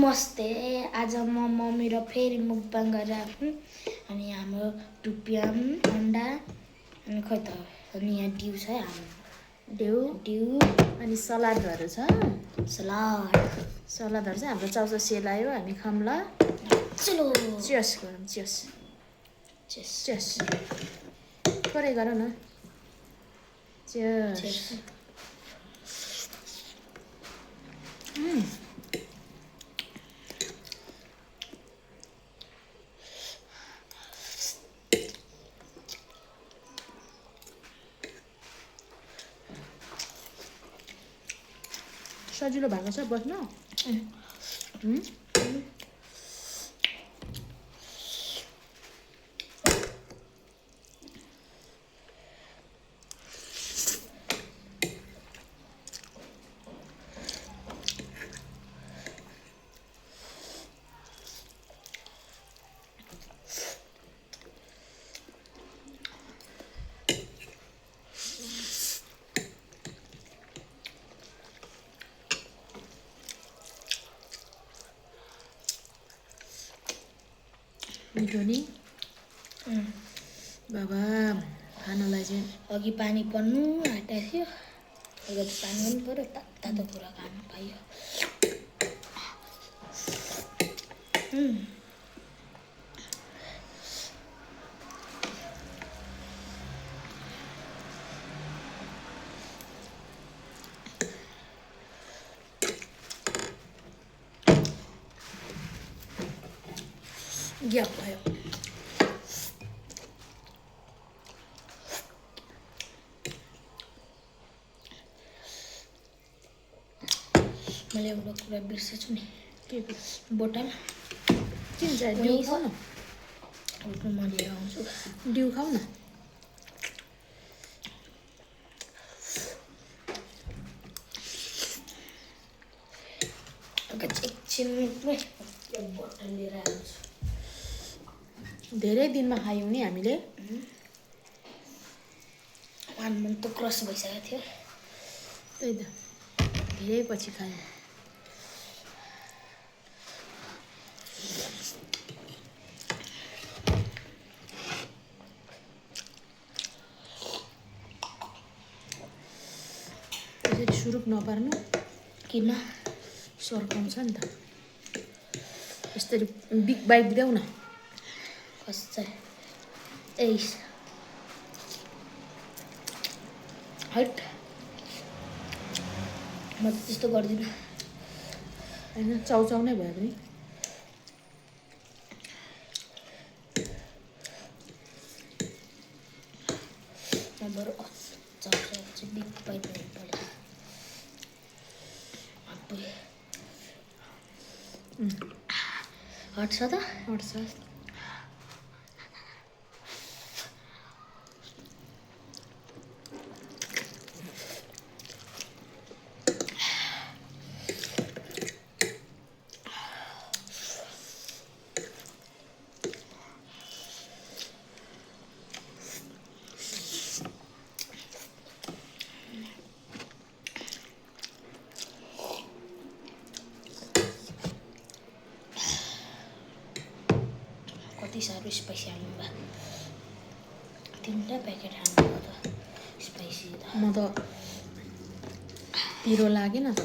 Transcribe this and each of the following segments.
नमस्ते। आज म मम्मी र फेरि मुकबाङ गरेर अनि हाम्रो टुप्याम अन्डा अनि खै त अनि यहाँ डिउ छ हाम्रो डिउ अनि सलादहरू छ। सलादहरू चाहिँ हाम्रो चाउचाउ सेलायो हामी खाम्ला। चलो चियर्स गरौँ। चियर्स चेस चियर्स थोरै गर न। चियर्स। सजिलो भएको छ बस्न। मिठो नि बाबा खानालाई चाहिँ अघि पानी पर्नु आँटेको थियो। अलिकति पानी पनि पऱ्यो तातो कुरा खानु पाइयो। ग्याप भयो। मैले एउटा कुरा बिर्सेछु नि। के बोतल किन चाहिँ डिउ खाऊ न। म लिएर आउँछु। डिउ खाऊ न। एकछिनमै बोतल लिएर आउँछु। धेरै दिनमा खायौँ नि हामीले। 1 मन्थ त क्रस भइसकेको थियो। त्यही त धेरै पछि खायौँ। त्यसरी सुरुप नपार्नु। किन सर्काउँछ नि त। यसरी बिग बाइट देऊ न। कसै एइस हट म त त्यस्तो गर्दिनँ। होइन चाउचाउ नै भयो पनि। बरु चाउचाउ चाहिँ बिग बाइट हुनु पर्यो। हट्छ त हट्छ। कति साह्रो स्पाइसी हाल्नु भयो। 3टा प्याकेट हाल्नु त स्पाइसी त। म त पिरो लागेन त।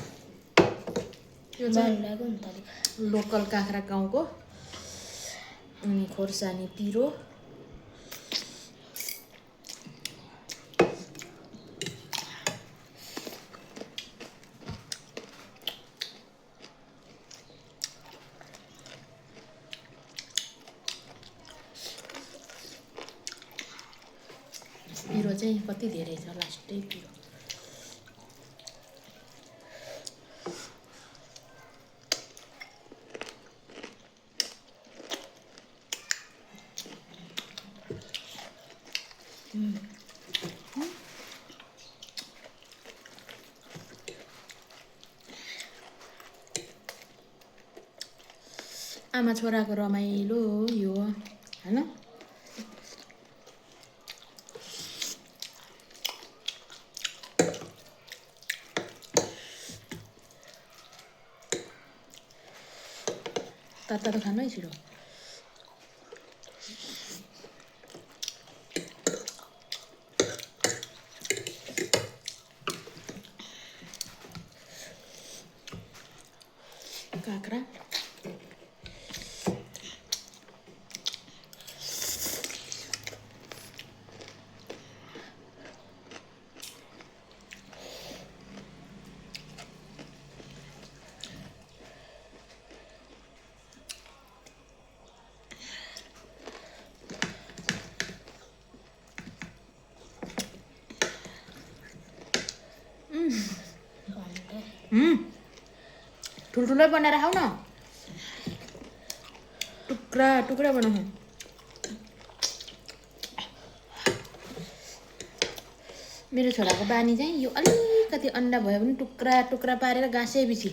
यो चाहिँ लाग्यो नि त अलिक। लोकल काँक्रा गाउँको अनि खोर्सानी पिरो। पिरो चाहिँ कति धेरै छ लास्टै पिरो। आमा छोराको रमाइलो यो हैन। तातो त खानु है छिटो काँक्रा ठुल्ठुलै बनाएर खाऊ न टुक्रा टुक्रा बनाऊ मेरो छोराको बानी चाहिँ यो अलिकति अन्डा भयो भने टुक्रा टुक्रा पारेर गाँसेपछि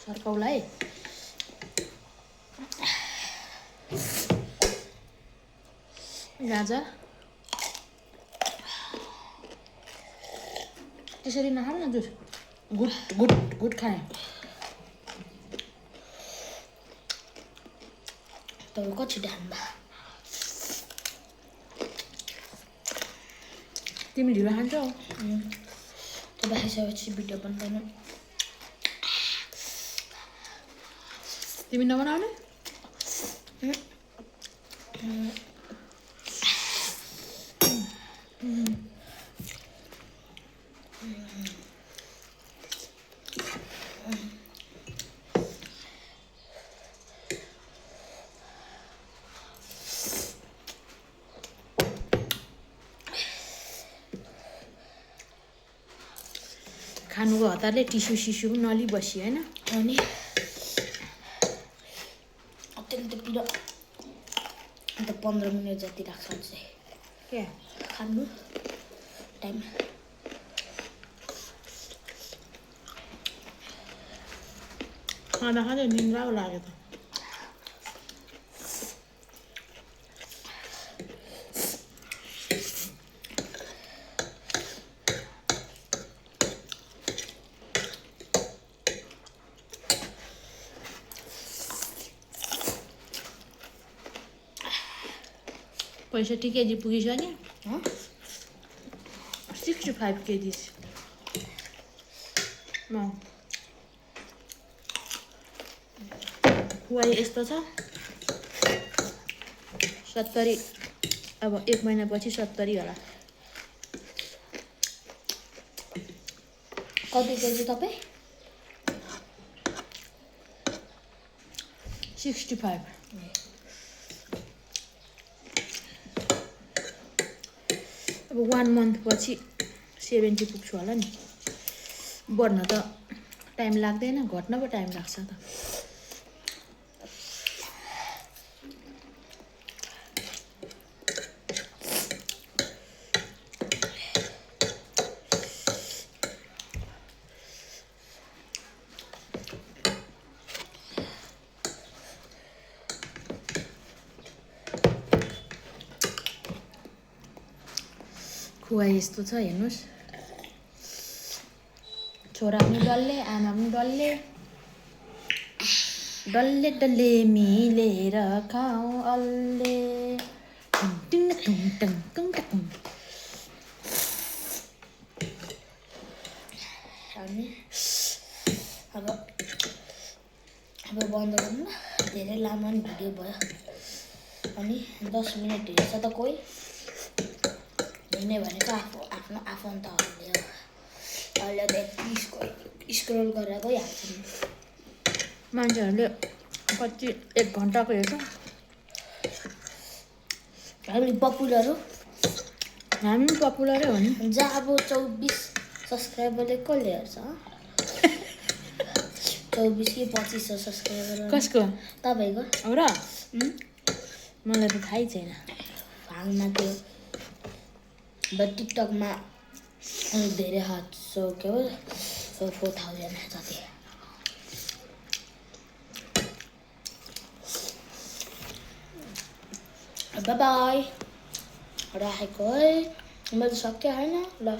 सर्काउला है गाजर त्यसरी नखाऊ न जुस गुट गुट गुट खाने तपाईँ कति ढाम्बा तिमी ढिलो खान्छौ तपाईँ खाइसकेपछि भिडियो बनाउँदैन तिमी नबनाउने खानुको हतारले टिस्यु सिस्यु पनि नलिबसी होइन अनि अत्यन्त पिरो अन्त 15 मिनट जति लाग्छ चाहिँ के खानु टाइम खाँदा खाँदै निन्द्रा पो लाग्यो त पैसा केजी पुगिसक्यो 65 kgs खुवाई यस्तो छ 70 अब 1 महिनापछि 70 होला कति केजी तपाईँ 65 अब 1 month पछि 70 पुग्छु होला नि बढ्न त टाइम लाग्दैन घट्न पो टाइम लाग्छ त खुवाई यस्तो छ हेर्नुस् छोरा पनि डल्ले आमा पनि डल्ले डल्ले डल्ले मिलेर खाऊ अल्ले टुङ टुङ टङ टङ टङ अनि अब बन्द गर्नु धेरै लामो नि भिडियो भयो अनि 10 मिनट हेर्छ त कोही हिँड्ने भनेको आफ्नो आफन्तहरूले अहिले त स्क्रोल गरेर गइहाल्छ मान्छेहरूले कति 1 घन्टाको हेर्छ हामी पपुलर हो हामी पनि पपुलरै हो नि जहाँ अब 24 सब्सक्राइबरले कसले हेर्छ 24 कि 2500 सब्सक्राइबर कसको तपाईँको हो र मलाई त थाहै छैन भाङमा त्यो टिकटकमा धेरै हात के हो 4000 जति बाई बाई राखेको है मैले सक्यो होइन ल